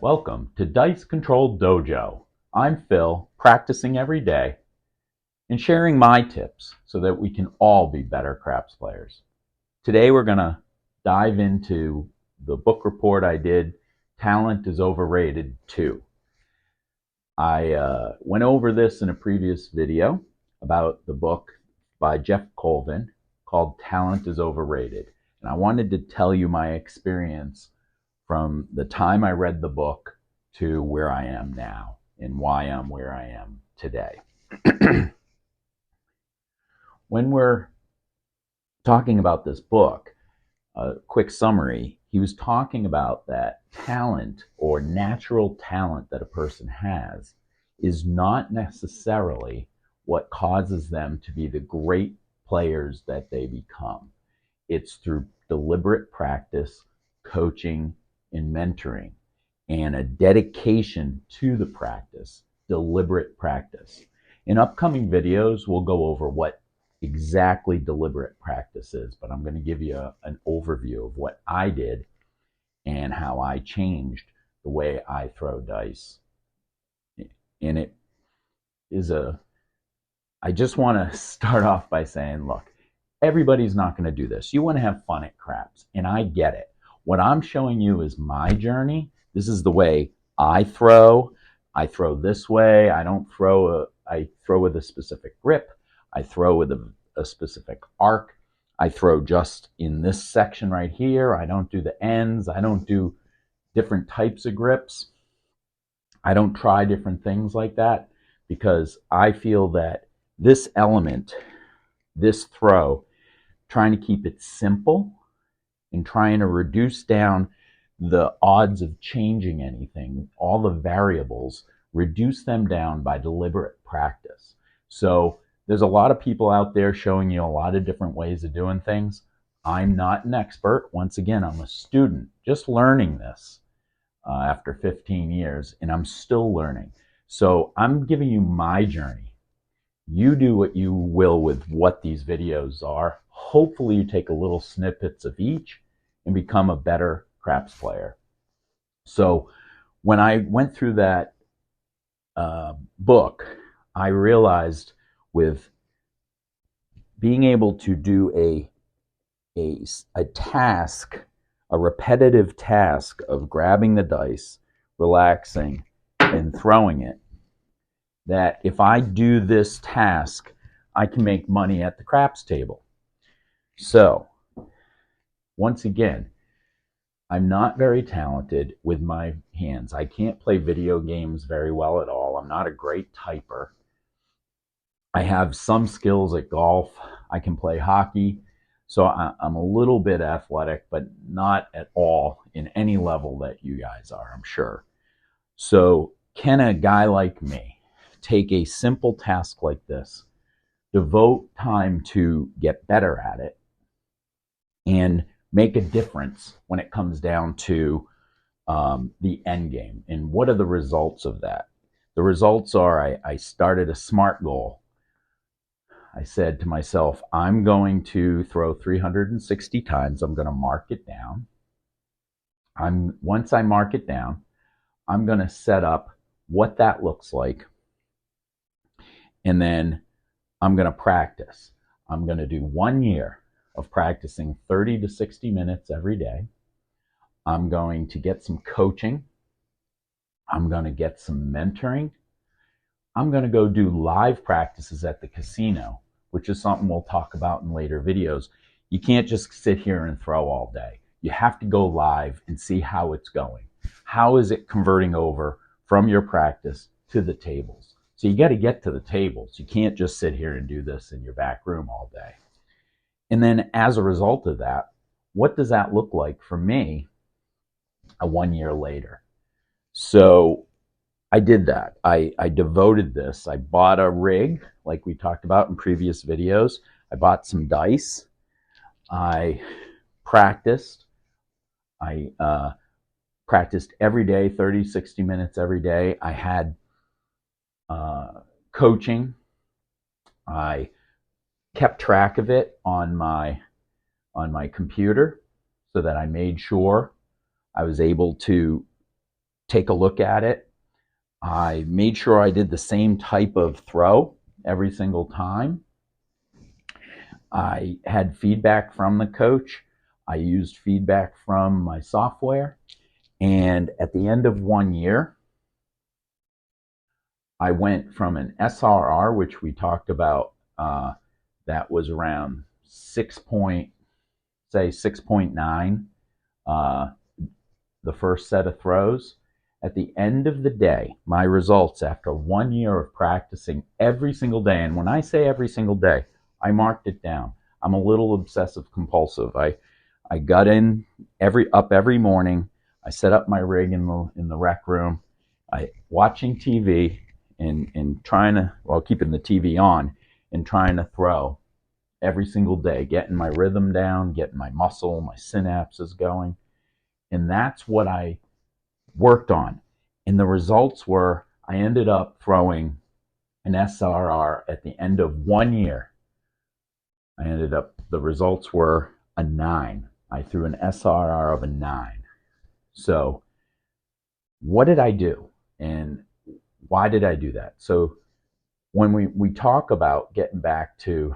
Welcome to Dice Control Dojo. I'm Phil, practicing every day and sharing my tips so that we can all be better craps players. Today we're going to dive into the book report I did, Talent is Overrated II. I went over this in a previous video about the book by Jeff Colvin called Talent is Overrated. And I wanted to tell you my experience from the time I read the book to where I am now and why I'm where I am today. When we're talking about this book, a quick summary, he was talking about that talent or natural talent that a person has is not necessarily what causes them to be the great players that they become. It's through deliberate practice, coaching, and mentoring, and a dedication to the practice, deliberate practice. In upcoming videos, we'll go over what exactly deliberate practice is, but I'm going to give you an overview of what I did and how I changed the way I throw dice. And it is I just want to start off by saying, look, everybody's not going to do this. You want to have fun at craps, and I get it. What I'm showing you is my journey. This is the way I throw. I throw this way. I throw with a specific grip. I throw with a specific arc. I throw just in this section right here. I don't do the ends. I don't do different types of grips. I don't try different things like that because I feel that this element, this throw, trying to keep it simple and trying to reduce down the odds of changing anything, all the variables, reduce them down by deliberate practice. So there's a lot of people out there showing you a lot of different ways of doing things. I'm not an expert. Once again, I'm a student just learning this after 15 years, and I'm still learning. So I'm giving you my journey. You do what you will with what these videos are. Hopefully you take a little snippets of each and become a better craps player. So when I went through that book, I realized with being able to do a task, a repetitive task of grabbing the dice, relaxing, and throwing it, that if I do this task, I can make money at the craps table. So, once again, I'm not very talented with my hands. I can't play video games very well at all. I'm not a great typer. I have some skills at golf. I can play hockey. So I'm a little bit athletic, but not at all in any level that you guys are, I'm sure. So can a guy like me take a simple task like this, devote time to get better at it, and make a difference when it comes down to the end game? And what are the results of that? The results are I started a SMART goal. I said to myself, I'm going to throw 360 times. I'm going to mark it down. Once I mark it down, I'm going to set up what that looks like. And then I'm going to practice. I'm going to do 1 year of practicing 30 to 60 minutes every day. I'm going to get some coaching. I'm going to get some mentoring. I'm going to go do live practices at the casino, which is something we'll talk about in later videos. You can't just sit here and throw all day. You have to go live and see how it's going. How is it converting over from your practice to the tables? So you got to get to the tables. You can't just sit here and do this in your back room all day. And then as a result of that, what does that look like for me 1 year later? So I did that. I devoted this. I bought a rig, like we talked about in previous videos. I bought some dice. I practiced. I practiced every day, 30, 60 minutes every day. I had coaching. I kept track of it on my computer so that I made sure I was able to take a look at it. I made sure I did the same type of throw every single time. I had feedback from the coach. I used feedback from my software. And at the end of 1 year, I went from an SRR, which we talked about, that was around 6.9, uh, the first set of throws. At the end of the day, my results after 1 year of practicing every single day, and when I say every single day, I marked it down. I'm a little obsessive compulsive. I got in every morning. I set up my rig in the rec room. I watching TV and trying to, well, keeping the TV on and trying to throw every single day, getting my rhythm down, getting my muscle, my synapses going. And that's what I worked on. And the results were I ended up throwing an SRR at the end of 1 year. The results were a 9. I threw an SRR of a 9. So, what did I do? And why did I do that? So, when we talk about getting back to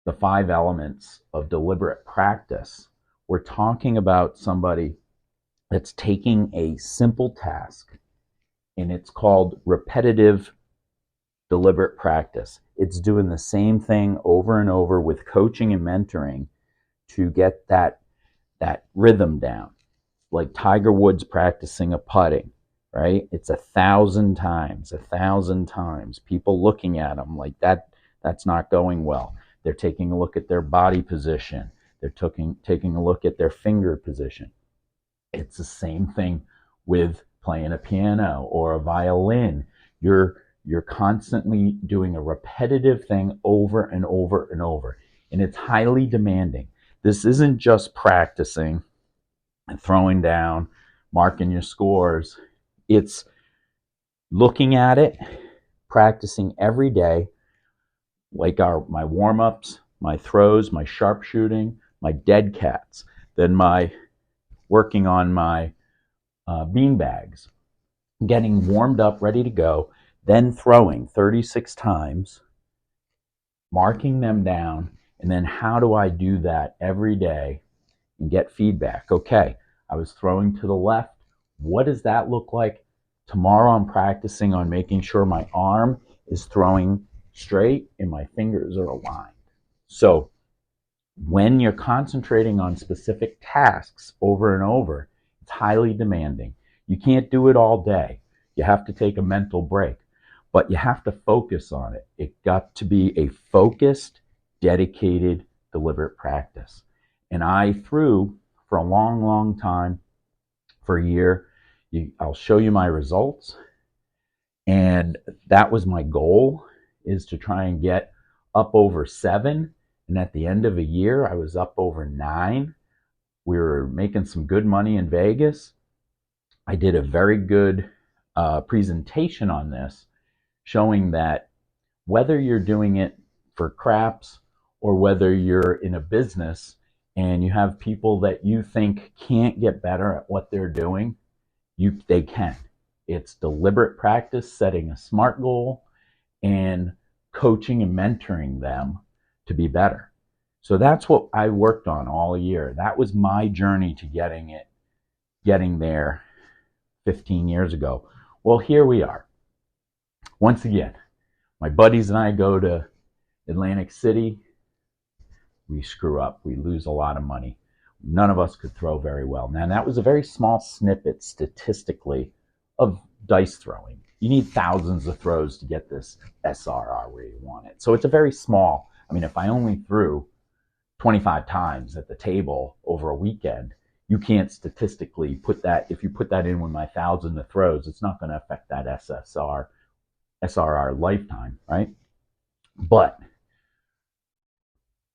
the 5 elements of deliberate practice, we're talking about somebody that's taking a simple task, and it's called repetitive deliberate practice. It's doing the same thing over and over with coaching and mentoring to get that rhythm down. Like Tiger Woods practicing a putting, right? It's 1,000 times. People looking at him like that's not going well. They're taking a look at their body position. They're taking a look at their finger position. It's the same thing with playing a piano or a violin. You're constantly doing a repetitive thing over and over and over, and it's highly demanding. This isn't just practicing and throwing down, marking your scores. It's looking at it, practicing every day, like my warm-ups, my throws, my sharpshooting, my dead cats, then my working on my bean bags, getting warmed up, ready to go, then throwing 36 times, marking them down, and then how do I do that every day and get feedback? Okay, I was throwing to the left. What does that look like? Tomorrow I'm practicing on making sure my arm is throwing straight and my fingers are aligned. So when you're concentrating on specific tasks over and over, it's highly demanding. You can't do it all day. You have to take a mental break, but you have to focus on it. It got to be a focused, dedicated, deliberate practice. And I threw for a long, long time, for a year. I'll show you my results. And that was my goal, is to try and get up over 7. And at the end of a year, I was up over 9. We were making some good money in Vegas. I did a very good presentation on this, showing that whether you're doing it for craps or whether you're in a business and you have people that you think can't get better at what they're doing, they can. It's deliberate practice, setting a SMART goal, and coaching and mentoring them to be better. So that's what I worked on all year. That was my journey to getting there 15 years ago. Well, here we are. Once again, my buddies and I go to Atlantic City. We screw up. We lose a lot of money. None of us could throw very well. Now, that was a very small snippet statistically of dice throwing. You need thousands of throws to get this SRR where you want it. So it's a very small. I mean, if I only threw 25 times at the table over a weekend, you can't statistically put that. If you put that in with my 1,000 of throws, it's not going to affect that SRR lifetime, right? But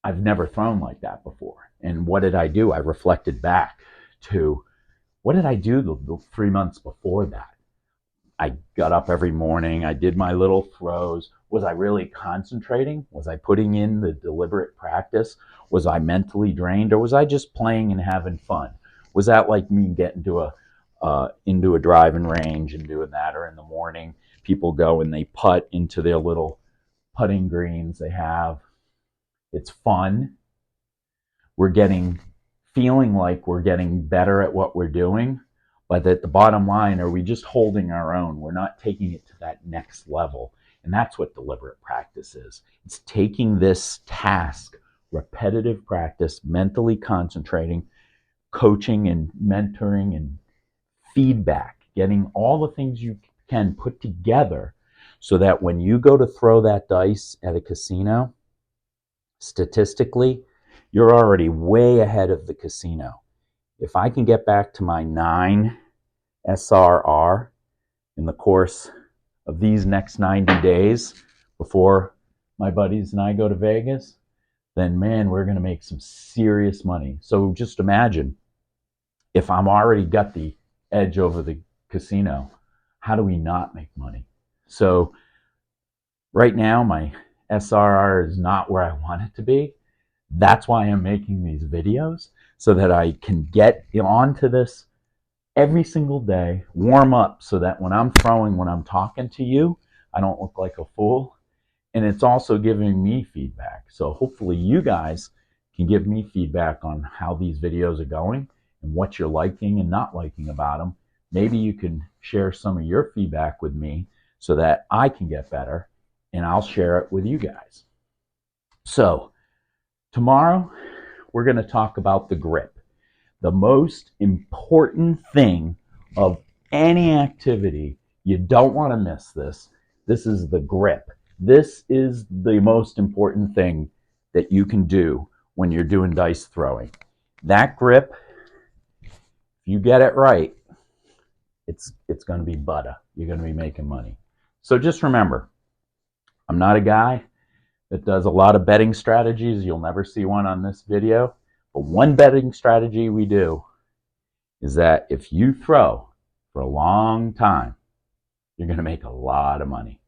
I've never thrown like that before. And what did I do? I reflected back to what did I do the 3 months before that? I got up every morning. I did my little throws. Was I really concentrating? Was I putting in the deliberate practice? Was I mentally drained, or was I just playing and having fun? Was that like me getting to into a driving range and doing that, or in the morning, people go and they putt into their little putting greens they have. It's fun. We're feeling like we're getting better at what we're doing, but at the bottom line, are we just holding our own? We're not taking it to that next level. And that's what deliberate practice is. It's taking this task, repetitive practice, mentally concentrating, coaching and mentoring and feedback, getting all the things you can put together so that when you go to throw that dice at a casino, statistically, you're already way ahead of the casino. If I can get back to my 9 SRR in the course of these next 90 days before my buddies and I go to Vegas, then man, we're going to make some serious money. So just imagine if I'm already got the edge over the casino, how do we not make money? So right now, my SRR is not where I want it to be. That's why I'm making these videos, so that I can get onto this every single day, warm up so that when I'm throwing, when I'm talking to you, I don't look like a fool. And it's also giving me feedback. So hopefully you guys can give me feedback on how these videos are going and what you're liking and not liking about them. Maybe you can share some of your feedback with me so that I can get better, and I'll share it with you guys. So tomorrow, we're going to talk about the grip. The most important thing of any activity, you don't want to miss this. This is the grip. This is the most important thing that you can do when you're doing dice throwing. That grip, if you get it right, it's going to be butter. You're going to be making money. So just remember, I'm not a guy that does a lot of betting strategies. You'll never see one on this video. But one betting strategy we do is that if you throw for a long time, you're going to make a lot of money.